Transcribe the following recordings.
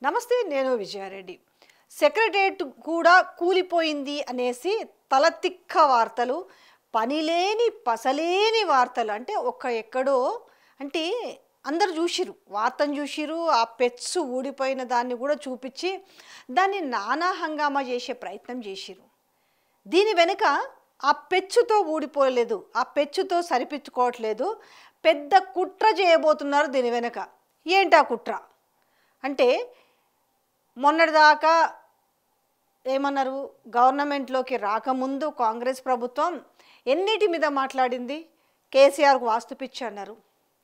నమస్తే, నేను విజయారెడ్డి. సెక్రటేరియట్ కూడా కూలిపోయింది అనేసి తలతిక్క వార్తలు, పనిలేని పసలేని వార్తలు. అంటే ఎక్కడో అంటే అందరు చూసిరు, వార్తను చూసిరు. ఆ పెచ్చు ఊడిపోయిన దాన్ని కూడా చూపించి దాన్ని నానా హంగామా చేసే ప్రయత్నం చేసిరు. దీని వెనుక ఆ పెచ్చుతో ఊడిపోలేదు, ఆ పెచ్చుతో సరిపించుకోవట్లేదు, పెద్ద కుట్ర చేయబోతున్నారు దీని వెనుక. ఏంటి ఆ కుట్ర అంటే, మొన్నటిదాకా ఏమన్నారు, గవర్నమెంట్లోకి రాకముందు కాంగ్రెస్ ప్రభుత్వం ఎన్నిటి మీద మాట్లాడింది? కేసీఆర్కు వాస్తు పిచ్చి అన్నారు.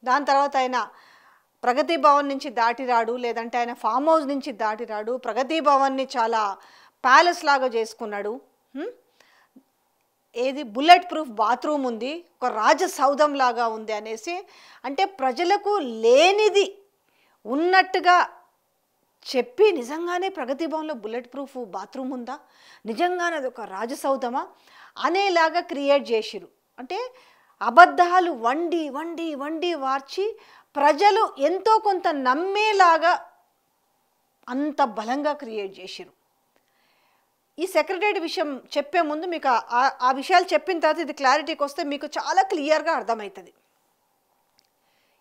దాని తర్వాత ఆయన ప్రగతి భవన్ నుంచి దాటి రాడు, లేదంటే ఆయన ఫామ్ హౌస్ నుంచి దాటి రాడు, ప్రగతి భవన్ని చాలా ప్యాలెస్ లాగా చేసుకున్నాడు. ఏది బుల్లెట్ ప్రూఫ్ బాత్రూమ్ ఉంది, ఒక రాజసౌధం లాగా ఉంది అనేసి, అంటే ప్రజలకు లేనిది ఉన్నట్టుగా చెప్పి నిజంగానే ప్రగతి భవన్లో బుల్లెట్ ప్రూఫ్ బాత్రూమ్ ఉందా, నిజంగానే అది ఒక రాజసౌధమా అనేలాగా క్రియేట్ చేసిరు. అంటే అబద్ధాలు వండి వండి వండి వార్చి ప్రజలు ఎంతో కొంత నమ్మేలాగా అంత బలంగా క్రియేట్ చేసిరు. ఈ సెక్రటరీ విషయం చెప్పే ముందు మీకు ఆ విషయాలు చెప్పిన తర్వాత ఇది క్లారిటీకి వస్తే మీకు చాలా క్లియర్గా అర్థమవుతుంది.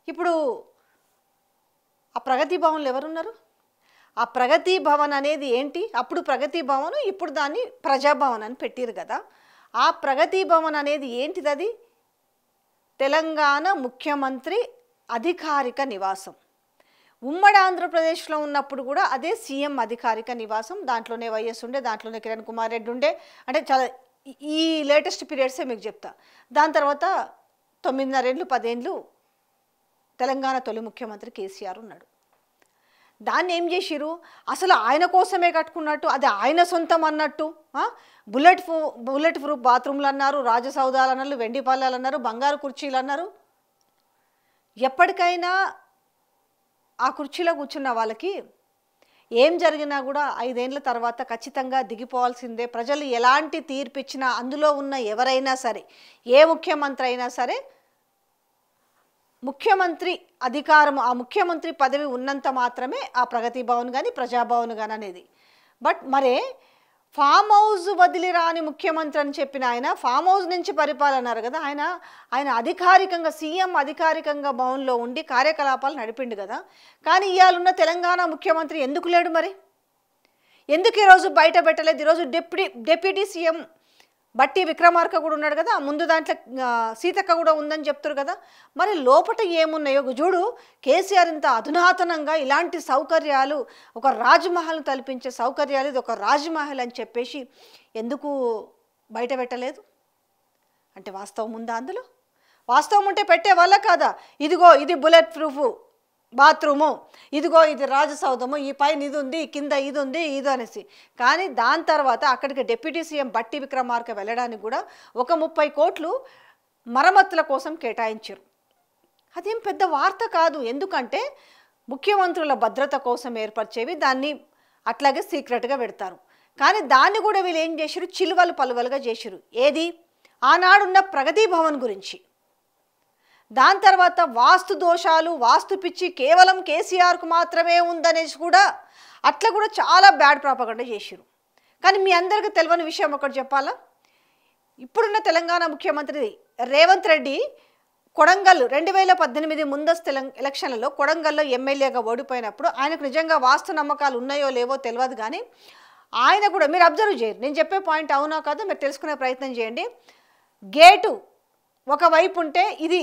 ఇప్పుడు ఆ ప్రగతి భవన్లో ఎవరున్నారు? ఆ ప్రగతి భవన్ అనేది ఏంటి? అప్పుడు ప్రగతి భవన్, ఇప్పుడు దాన్ని ప్రజాభవన్ అని పెట్టారు కదా. ఆ ప్రగతి భవన్ అనేది ఏంటిది? అది తెలంగాణ ముఖ్యమంత్రి అధికారిక నివాసం. ఉమ్మడి ఆంధ్రప్రదేశ్లో ఉన్నప్పుడు కూడా అదే సీఎం అధికారిక నివాసం. దాంట్లోనే వైఎస్ ఉండే, దాంట్లోనే కిరణ్ కుమార్ రెడ్డి ఉండే. అంటే చాలా ఈ లేటెస్ట్ పీరియడ్సే మీకు చెప్తా. దాని తర్వాత 9.5 ఏళ్ళు 10 ఏళ్ళు తెలంగాణ తొలి ముఖ్యమంత్రి కేసీఆర్ ఉన్నాడు. దాన్ని ఏం చేసిరు? అసలు ఆయన కోసమే కట్టుకున్నట్టు, అది ఆయన సొంతం అన్నట్టు. బుల్లెట్ ప్రూఫ్ బాత్రూమ్లు అన్నారు, రాజసౌధాలు అన్నారు, వెండి పళ్ళాలు అన్నారు, బంగారు కుర్చీలు అన్నారు. ఎప్పటికైనా ఆ కుర్చీలో కూర్చున్న వాళ్ళకి ఏం జరిగినా కూడా 5 ఏళ్ళ తర్వాత ఖచ్చితంగా దిగిపోవాల్సిందే. ప్రజలు ఎలాంటి తీర్పు ఇచ్చినా, అందులో ఉన్న ఎవరైనా సరే, ఏ ముఖ్యమంత్రి అయినా సరే, ముఖ్యమంత్రి అధికారం, ఆ ముఖ్యమంత్రి పదవి ఉన్నంత మాత్రమే ఆ ప్రగతి భవన్ కానీ ప్రజాభవన్ కానీ అనేది. బట్ మరే ఫామ్ హౌస్ వదిలి రాని ముఖ్యమంత్రి అని చెప్పిన ఆయన ఫామ్ హౌస్ నుంచి పరిపాలన్నారు కదా. ఆయన అధికారికంగా సీఎం అధికారికంగా భవన్లో ఉండి కార్యకలాపాలు నడిపిండు కదా. కానీ ఇవాళ తెలంగాణ ముఖ్యమంత్రి ఎందుకు లేడు? మరి ఎందుకు ఈరోజు బయట పెట్టలేదు? ఈరోజు డిప్యూటీ సీఎం బట్టి విక్రమార్క కూడా ఉన్నాడు కదా, ముందు దాంట్లో సీతక్క కూడా ఉందని చెప్తారు కదా. మరి లోపట ఏమున్నాయో చూడు. కేసీఆర్ ఇంత అధునాతనంగా ఇలాంటి సౌకర్యాలు, ఒక రాజ్మహల్ను తలపించే సౌకర్యాలు, ఇది ఒక రాజ్మహల్ అని చెప్పేసి ఎందుకు బయట పెట్టలేదు? అంటే వాస్తవం ఉందా అందులో? వాస్తవం ఉంటే పెట్టే వాళ్ళ కాదా? ఇదిగో ఇది బుల్లెట్ ప్రూఫ్ బాత్రూము, ఇదిగో ఇది రాజసౌధము, ఈ పైన ఇది ఉంది, కింద ఇది ఉంది, ఇది అనేసి. కానీ దాని తర్వాత అక్కడికి డిప్యూటీ సీఎం బట్టి విక్రమార్క వెళ్ళడానికి కూడా ఒక 30 కోట్లు మరమ్మతుల కోసం కేటాయించారు. అదేం పెద్ద వార్త కాదు, ఎందుకంటే ముఖ్యమంత్రుల భద్రత కోసం ఏర్పరిచేవి, దాన్ని అట్లాగే సీక్రెట్గా పెడతారు. కానీ దాన్ని కూడా వీళ్ళు ఏం చేశారు? చిలువలు పలువలుగా చేశారు. ఏది? ఆనాడున్న ప్రగతి భవన్ గురించి. దాని తర్వాత వాస్తు దోషాలు, వాస్తు పిచ్చి కేవలం కేసీఆర్కు మాత్రమే ఉందనేసి కూడా అట్లా కూడా చాలా బ్యాడ్ ప్రాపగండా చేశారు. కానీ మీ అందరికీ తెలియని విషయం ఒకటి చెప్పాలా? ఇప్పుడున్న తెలంగాణ ముఖ్యమంత్రి రేవంత్ రెడ్డి కొడంగల్ 2018 ముందస్తు ఎలక్షన్లలో కొడంగల్లో ఎమ్మెల్యేగా ఓడిపోయినప్పుడు ఆయనకు నిజంగా వాస్తు నమ్మకాలు ఉన్నాయో లేవో తెలియదు. కానీ ఆయన కూడా మీరు అబ్జర్వ్ చేయరు, నేను చెప్పే పాయింట్ అవునా కాదో మీరు తెలుసుకునే ప్రయత్నం చేయండి. గేటు ఒకవైపు ఉంటే ఇది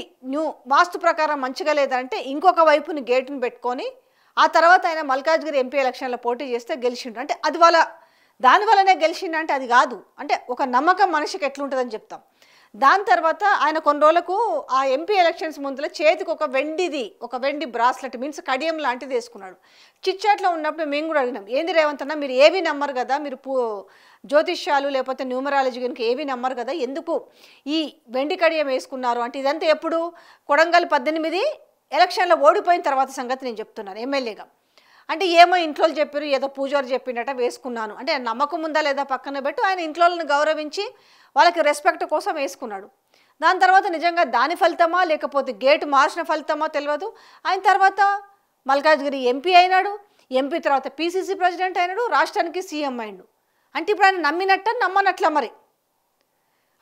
వాస్తు ప్రకారం మంచిగా లేదంటే ఇంకొక వైపుని గేటును పెట్టుకొని ఆ తర్వాత ఆయన మల్కాజ్గిరి ఎంపీ ఎలక్షన్లో పోటీ చేస్తే గెలిచిండు. అంటే అది దానివల్లనే గెలిచిండు అంటే అది కాదు. అంటే ఒక నమ్మకం మనిషికి ఎట్లుంటుందని చెప్తాం. దాని తర్వాత ఆయన కొన్ని రోజులకు ఆ ఎంపీ ఎలక్షన్స్ ముందులో చేతికి ఒక వెండి బ్రాస్లెట్, మీన్స్ కడియం లాంటిది వేసుకున్నాడు. చిట్చాట్లో ఉన్నప్పుడు మేము కూడా అడిగినాం, ఏంది రేవంత్ అన్న, మీరు ఏవి నమ్మరు కదా, మీరు జ్యోతిష్యాలు లేకపోతే న్యూమరాలజీ కనుక ఏవి నమ్మరు కదా, ఎందుకు ఈ వెండి కడియం వేసుకున్నారు అంటే, ఇదంతా ఎప్పుడు కొడంగల్ 18 ఎలక్షన్లో ఓడిపోయిన తర్వాత సంగతి నేను చెప్తున్నాను ఎమ్మెల్యేగా. అంటే ఏమో ఇంట్లో చెప్పారు, ఏదో పూజారి చెప్పిండట వేసుకున్నాను అంటే, నమ్మకం ఉందా లేదా పక్కన పెట్టు. ఆయన ఇంట్లోని గౌరవించి వాళ్ళకి రెస్పెక్ట్ కోసం వేసుకున్నాడు. దాని తర్వాత నిజంగా దాని ఫలితమా లేకపోతే గేటు మార్చిన ఫలితమా తెలియదు. ఆయన తర్వాత మల్కాజ్గిరి ఎంపీ అయినాడు. ఎంపీ తర్వాత పీసీసీ ప్రెసిడెంట్ అయినాడు, రాష్ట్రానికి సీఎం అయిండు. అంటే ఇప్పుడు ఆయన నమ్మినట్ట నమ్మనట్ల మరి.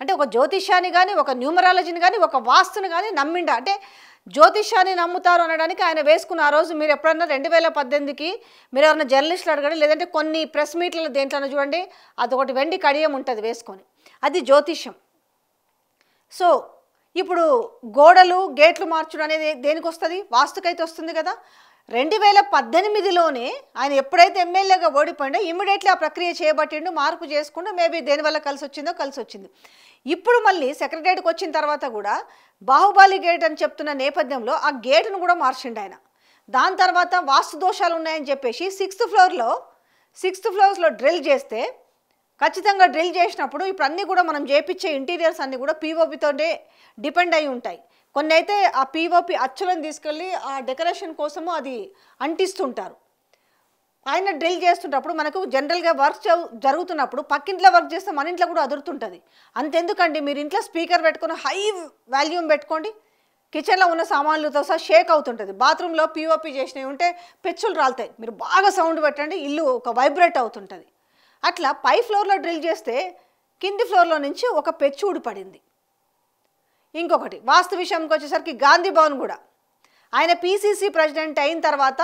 అంటే ఒక జ్యోతిష్యాన్ని కానీ, ఒక న్యూమరాలజీని కానీ, ఒక వాస్తుని కానీ నమ్మిండ. అంటే జ్యోతిష్యాన్ని నమ్ముతారు అనడానికి ఆయన వేసుకున్న ఆ రోజు మీరు ఎప్పుడన్నా 2018కి మీరు ఎవరైనా జర్నలిస్టులు అడగండి, లేదంటే కొన్ని ప్రెస్ మీట్లలో దేంట్లోనే చూడండి, అదొకటి వెండి కడియం ఉంటుంది వేసుకొని, అది జ్యోతిష్యం. సో ఇప్పుడు గోడలు గేట్లు మార్చడం అనేది దేనికి వస్తుంది? వాస్తుకైతే వస్తుంది కదా. 2018లోనే ఆయన ఎప్పుడైతే ఎమ్మెల్యేగా ఓడిపోయిండో ఇమ్మీడియట్లీ ఆ ప్రక్రియ చేయబట్టిండు, మార్పు చేసుకుంటూ మేబీ దేనివల్ల కలిసి వచ్చిందో కలిసి వచ్చింది. ఇప్పుడు మళ్ళీ సెక్రటరీకి వచ్చిన తర్వాత కూడా బాహుబలి గేట్ అని చెప్తున్న నేపథ్యంలో ఆ గేటును కూడా మార్చిండు ఆయన. దాని తర్వాత వాస్తు దోషాలు ఉన్నాయని చెప్పేసి 6th ఫ్లోర్లో డ్రిల్ చేస్తే, ఖచ్చితంగా డ్రిల్ చేసినప్పుడు ఇప్పుడు అన్నీ కూడా మనం చేపించే ఇంటీరియర్స్ అన్నీ కూడా పీఓపీతోనే డిపెండ్ అయి ఉంటాయి. కొన్ని అయితే ఆ పీఓపీ అచ్చులను తీసుకెళ్ళి ఆ డెకరేషన్ కోసము అది అంటిస్తుంటారు. ఆయన డ్రిల్ చేస్తుంటప్పుడు మనకు జనరల్గా వర్క్ జరుగుతున్నప్పుడు పక్కింట్లో వర్క్ చేస్తే మన ఇంట్లో కూడా అదురుతుంటుంది. అంతెందుకండి, మీరు ఇంట్లో స్పీకర్ పెట్టుకుని హై వాల్యూమ్ పెట్టుకోండి, కిచెన్లో ఉన్న సామాన్లతో సహా షేక్ అవుతుంటుంది. బాత్రూంలో పీఓపీ చేసినవి ఉంటే పెచ్చులు రాలుతాయి, మీరు బాగా సౌండ్ పెట్టండి, ఇల్లు ఒక వైబ్రేట్ అవుతుంటుంది. అట్లా పై ఫ్లోర్లో డ్రిల్ చేస్తే కింది ఫ్లోర్లో నుంచి ఒక పెచ్చు ఊడిపడింది. ఇంకొకటి వాస్తు విషయంకి వచ్చేసరికి గాంధీ భవన్ కూడా ఆయన పీసీసీ ప్రెసిడెంట్ అయిన తర్వాత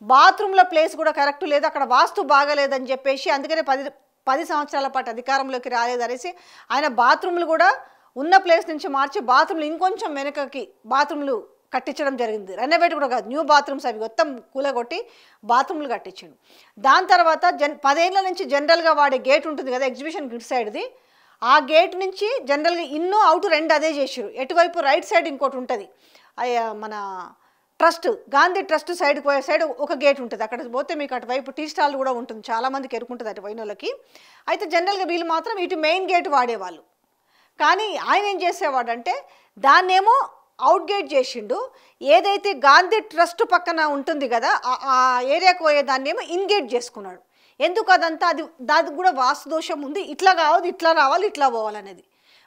బాత్రూంలో ప్లేస్ కూడా కరెక్ట్ లేదు, అక్కడ వాస్తు బాగాలేదని చెప్పేసి అందుకనే 10 సంవత్సరాల పాటు అధికారంలోకి రాలేదనేసి ఆయన బాత్రూమ్లు కూడా ఉన్న ప్లేస్ నుంచి మార్చి బాత్రూమ్లు ఇంకొంచెం వెనకకి బాత్రూమ్లు కట్టించడం జరిగింది. రెనోవేట్ కూడా కాదు, న్యూ బాత్రూమ్స్ అవి మొత్తం కూలగొట్టి బాత్రూమ్లు కట్టించిండు. దాని తర్వాత 10 ఏళ్ళ నుంచి జనరల్గా వాడే గేట్ ఉంటుంది కదా ఎగ్జిబిషన్ గిట్ సైడ్ది, ఆ గేట్ నుంచి జనరల్గా ఇన్ను అవుట్ 2 అదే చేసారు. ఎటువైపు రైట్ సైడ్ ఇంకోటి ఉంటుంది, మన ట్రస్ట్ గాంధీ ట్రస్ట్ సైడ్కి పోయే సైడ్ ఒక గేట్ ఉంటుంది, అక్కడ పోతే మీకు అటువైపు టీ స్టాల్ కూడా ఉంటుంది, చాలామందికి ఎరుకుంటుంది అటు పోయిన వాళ్ళకి. అయితే జనరల్గా వీళ్ళు మాత్రం ఇటు మెయిన్ గేట్ వాడేవాళ్ళు. కానీ ఆయన ఏం చేసేవాడంటే దాన్నేమో అవుట్ గేట్ చేసిండు, ఏదైతే గాంధీ ట్రస్ట్ పక్కన ఉంటుంది కదా ఆ ఏరియాకు పోయే దాన్నేమో ఇన్ గేట్ చేసుకున్నాడు. ఎందుకు అదంతా? దానికి కూడా వాస్తు దోషం ఉంది, ఇట్లా కావద్దు, ఇట్లా రావాలి, ఇట్లా పోవాలనేది.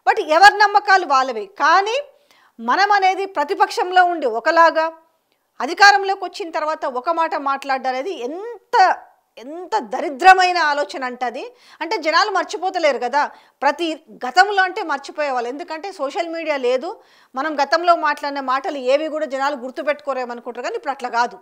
బట్ ఎవరి నమ్మకాలు వాళ్ళవే. కానీ మనం అనేది ప్రతిపక్షంలో ఉండి ఒకలాగా, అధికారంలోకి వచ్చిన తర్వాత ఒక మాట మాట్లాడడం అనేది ఎంత దరిద్రమైన ఆలోచన అంటది. అంటే జనాలు మర్చిపోతలేరు కదా, గతంలో అంటే మర్చిపోయేవాళ్ళు, ఎందుకంటే సోషల్ మీడియా లేదు, మనం గతంలో మాట్లాడిన మాటలు ఏవి కూడా జనాలు గుర్తుపెట్టుకోరేమనుకుంటారు. కానీ ఇప్పుడు అట్లా కాదు.